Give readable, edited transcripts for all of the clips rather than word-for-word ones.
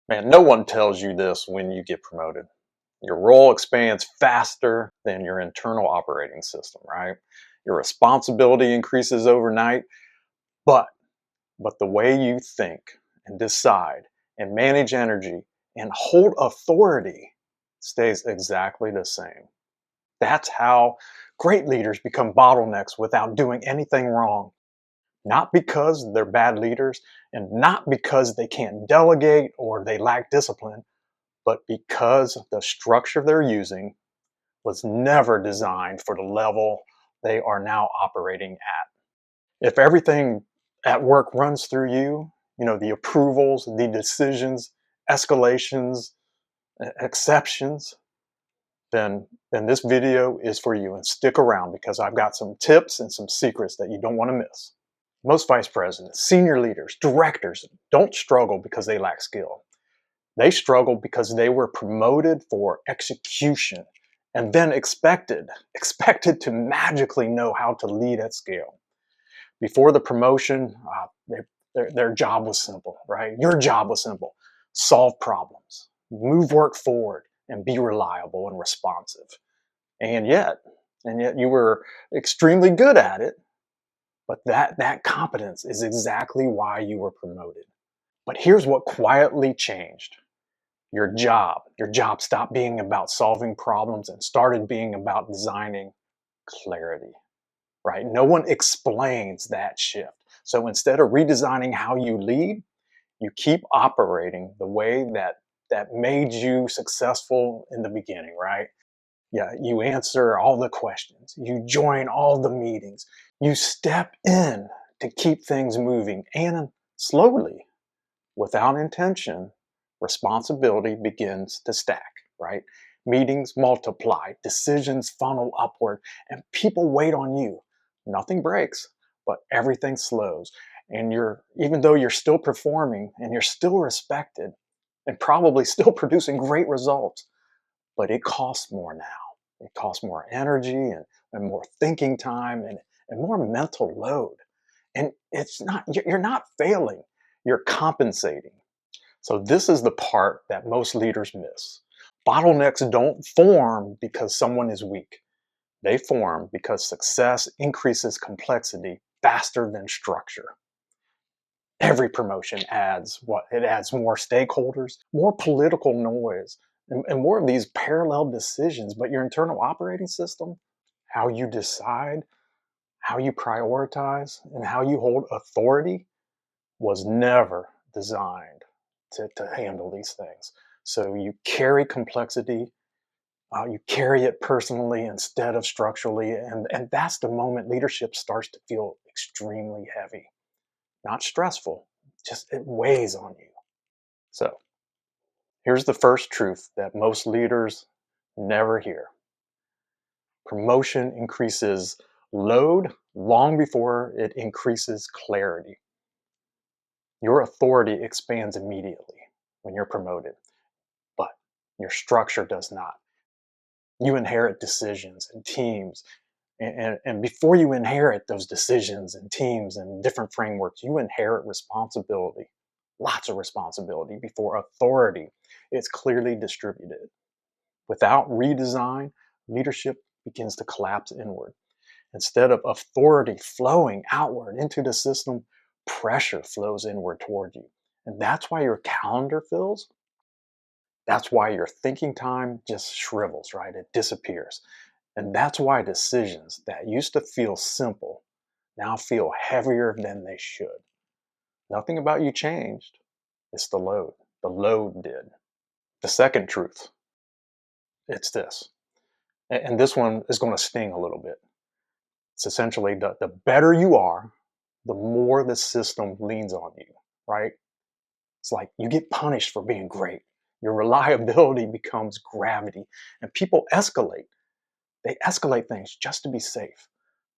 Man, no one tells you this when you get promoted. Your role expands faster than your internal operating system, right? Your responsibility increases overnight, but the way you think and decide and manage energy and hold authority stays exactly the same. That's how great leaders become bottlenecks without doing anything wrong. Not because they're bad leaders and not because they can't delegate or they lack discipline, but because the structure they're using was never designed for the level they are now operating at. If everything at work runs through you, the approvals, the decisions, escalations, exceptions, then this video is for you. And stick around because I've got some tips and some secrets that you don't want to miss. Most vice presidents, senior leaders, directors don't struggle because they lack skill. They struggled because they were promoted for execution and then expected to magically know how to lead at scale. Before the promotion, their job was simple, right? Your job was simple. Solve problems, move work forward, and be reliable and responsive. And yet, you were extremely good at it, but that competence is exactly why you were promoted. But here's what quietly changed. Your job stopped being about solving problems and started being about designing clarity, right? No one explains that shift. So instead of redesigning how you lead, you keep operating the way that made you successful in the beginning, right? Yeah, you answer all the questions, you join all the meetings, you step in to keep things moving, and slowly, without intention, responsibility begins to stack, right? Meetings multiply, decisions funnel upward, and people wait on you. Nothing breaks, but everything slows. And even though you're still performing and you're still respected and probably still producing great results, but it costs more now. It costs more energy and more thinking time and more mental load. And you're not failing, you're compensating. So this is the part that most leaders miss. Bottlenecks don't form because someone is weak. They form because success increases complexity faster than structure. Every promotion adds what? It adds more stakeholders, more political noise, and more of these parallel decisions. But your internal operating system, how you decide, how you prioritize, and how you hold authority was never designed to handle these things. So you carry complexity, you carry it personally instead of structurally, and that's the moment leadership starts to feel extremely heavy, not stressful, just it weighs on you. So here's the first truth that most leaders never hear. Promotion increases load long before it increases clarity. Your authority expands immediately when you're promoted, but your structure does not. You inherit decisions and teams. And before you inherit those decisions and teams and different frameworks, you inherit responsibility, lots of responsibility before authority is clearly distributed. Without redesign, leadership begins to collapse inward. Instead of authority flowing outward into the system, pressure flows inward toward you. And that's why your calendar fills. That's why your thinking time just shrivels, right? It disappears. And that's why decisions that used to feel simple now feel heavier than they should. Nothing about you changed. It's the load. The load did. The second truth, it's this. And this one is going to sting a little bit. It's essentially the better you are, the more the system leans on you, right? It's like you get punished for being great. Your reliability becomes gravity, and people escalate. They escalate things just to be safe.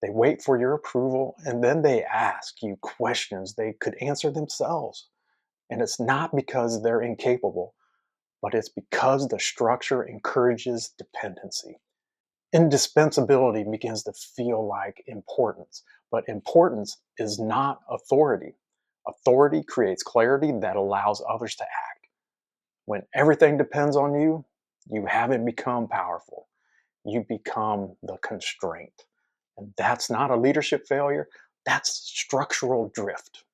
They wait for your approval and then they ask you questions they could answer themselves. And it's not because they're incapable, but it's because the structure encourages dependency. Indispensability begins to feel like importance, but importance is not authority. Authority creates clarity that allows others to act. When everything depends on you, you haven't become powerful. You become the constraint. And that's not a leadership failure, that's structural drift.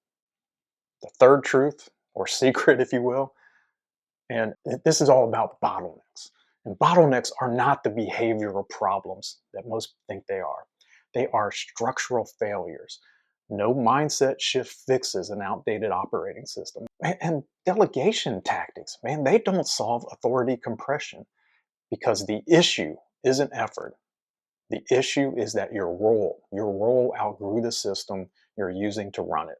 The third truth, or secret, if you will, and this is all about bottlenecks. And bottlenecks are not the behavioral problems that most think they are. They are structural failures. No mindset shift fixes an outdated operating system. And delegation tactics, man, they don't solve authority compression because the issue isn't effort. The issue is that your role outgrew the system you're using to run it.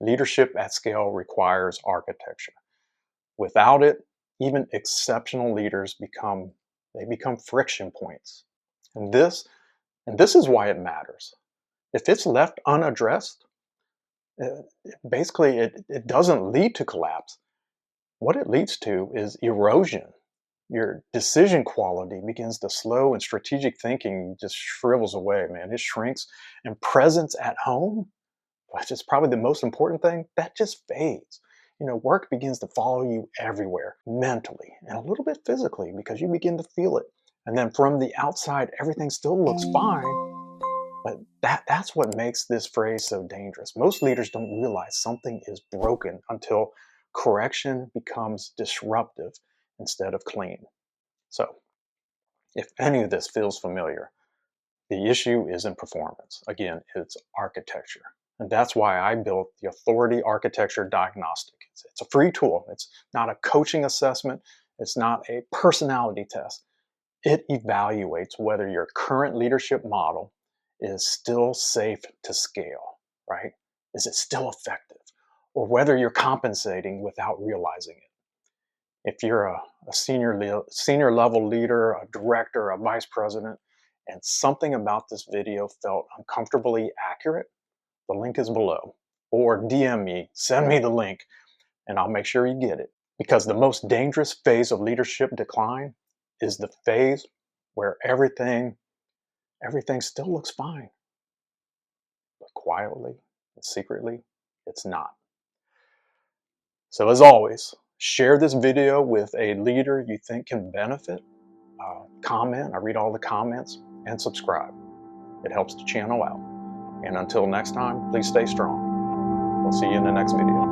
Leadership at scale requires architecture. Without it, even exceptional leaders become friction points. And this is why it matters. If it's left unaddressed, uh, basically it doesn't lead to collapse. What it leads to is erosion. Your decision quality begins to slow and strategic thinking just shrivels away, man. It shrinks. And presence at home, which is probably the most important thing, that just fades. Work begins to follow you everywhere, mentally and a little bit physically, because you begin to feel it. And then from the outside, everything still looks fine. But that's what makes this phrase so dangerous. Most leaders don't realize something is broken until correction becomes disruptive instead of clean. So, if any of this feels familiar, the issue isn't performance. Again, it's architecture. And that's why I built the Authority Architecture Diagnostic. It's a free tool. It's not a coaching assessment. It's not a personality test. It evaluates whether your current leadership model is still safe to scale, right? Is it still effective? Or whether you're compensating without realizing it. If you're a senior level leader, a director, a vice president, and something about this video felt uncomfortably accurate, the link is below. Or DM me, send me the link, and I'll make sure you get it. Because the most dangerous phase of leadership decline is the phase where everything still looks fine, but quietly and secretly, it's not. So as always, share this video with a leader you think can benefit. Comment, I read all the comments, and subscribe. It helps the channel out. And until next time, please stay strong. We'll see you in the next video.